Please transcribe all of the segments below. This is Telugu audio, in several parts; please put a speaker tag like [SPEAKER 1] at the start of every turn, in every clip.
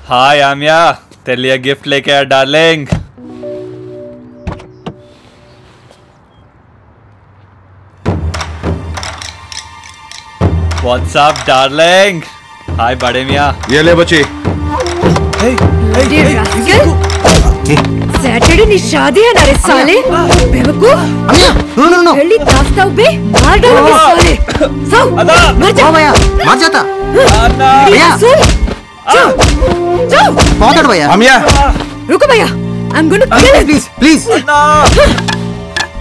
[SPEAKER 1] हाय आमिया, तेरे लिए गिफ्ट लेके आया डार्लिंग। What's up darling? हाय बड़े मियाँ।
[SPEAKER 2] ये ले बच्ची।
[SPEAKER 3] सैटरडे नी शादी है ना रे साले बेवकूफ।
[SPEAKER 2] नो
[SPEAKER 3] जल्दी दास्ता बे मार डालोगे साले। साउ मर जा
[SPEAKER 2] भैया मर जाता
[SPEAKER 3] भैया सुन जाओ जाओ
[SPEAKER 2] पहुंच भैया अमिया
[SPEAKER 3] रुको भैया I am going to kill him
[SPEAKER 2] please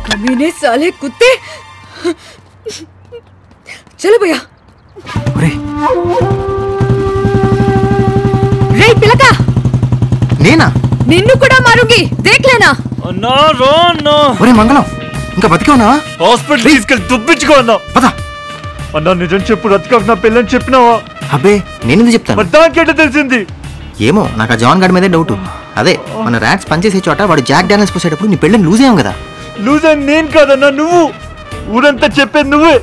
[SPEAKER 3] कमीने साले कुत्ते चलो भैया
[SPEAKER 2] अरे
[SPEAKER 3] रे पिलका
[SPEAKER 2] నేనా
[SPEAKER 3] నిన్ను కూడా మారుంగి देख लेना
[SPEAKER 1] No रो no
[SPEAKER 2] ఒరే మంగళం ఇంకా బతికే ఉన్నావా
[SPEAKER 1] హాస్పిటల్ తీసుకెళ్ళి దుబ్బించుకో అన్నా
[SPEAKER 2] పద
[SPEAKER 1] అన్నా నిజం చెప్పు రతికాకు నా పెళ్ళని చెప్పినావా
[SPEAKER 2] అబ్బే నేనెందుకు చెప్తాను
[SPEAKER 1] మరి దానికేట తెలిసింది
[SPEAKER 2] ఏమో నాకు ఆ జాన్ గార్డ్ మీదే డౌట్ అదే మన ర్యాట్స్ పనిచేసే చోట వాడు జాక్ డానియల్స్ పోసేటప్పుడు నీ పెళ్ళని లూజ్ అయ్యాం కదా
[SPEAKER 1] లూజ్ అని నేను కాదన్నా నువ్వు ఊరంతా చెప్పేది నువ్వే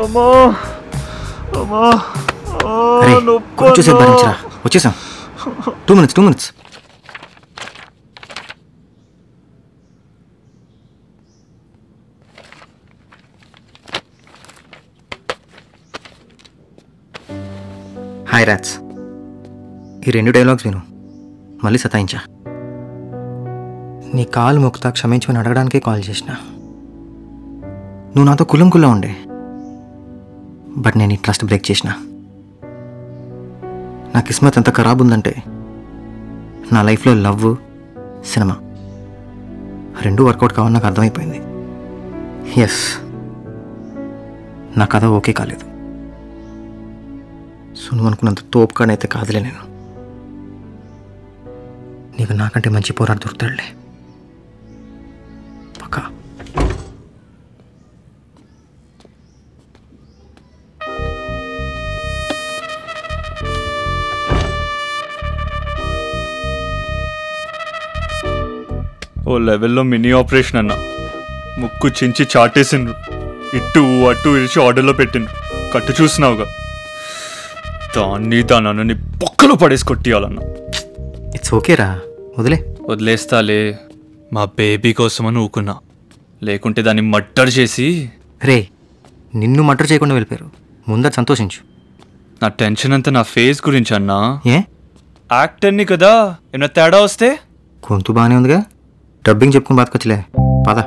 [SPEAKER 1] అమ్మా అమ్మా
[SPEAKER 2] అరే కొంచెం సేపు భరించరా వచ్చేసాం 2 minutes హాయ్ రాట్స్ ఈ 2 డైలాగ్స్ విను మళ్ళీ సతాయించా నీ కాలు మొక్కుతా క్షమించమని అడగడానికే కాల్ చేసిన నువ్వు నాతో కులంకుల్లా ఉండే బట్ నేను ఈ ట్రస్ట్ బ్రేక్ చేసిన నా కిస్మత్ ఎంత ఖరాబ్ ఉందంటే నా లైఫ్లో లవ్ సినిమా రెండూ వర్కౌట్ కావాలని నాకు అర్థమైపోయింది ఎస్ నా కథ ఓకే కాలేదు సో నువ్వు అనుకున్నంత తోపుగానైతే కాదులే నేను నీకు నాకంటే మంచి పోరాడు దొరుకుతాడులే పక్కా
[SPEAKER 1] ఓ లెవెల్లో మినీ ఆపరేషన్ అన్న ముక్కు చించి చాటేసిండ్రు ఇటు అటు ఇరిచి ఆర్డర్లో పెట్టిండ్రు కట్టు చూసినావుగా దాన్ని దాన్ని పొక్కలో పడేసి కొట్టియాలన్న
[SPEAKER 2] ఇట్స్ ఓకేరా వదిలే
[SPEAKER 1] వదిలేస్తాలే మా బేబీ కోసమని ఊకున్నా లేకుంటే దాన్ని మర్డర్ చేసి
[SPEAKER 2] రే నిన్ను మర్డర్ చేయకుండా వెళ్ళిపోయారు ముందర సంతోషించు
[SPEAKER 1] నా టెన్షన్ అంతా నా ఫేస్ గురించి అన్నా
[SPEAKER 2] ఏ
[SPEAKER 1] యాక్టర్ని కదా ఏమైనా తేడా వస్తే
[SPEAKER 2] గొంతు బాగానే ఉందిగా డబ్బింగ్ చెప్పుకుని బతకొచ్చులే పద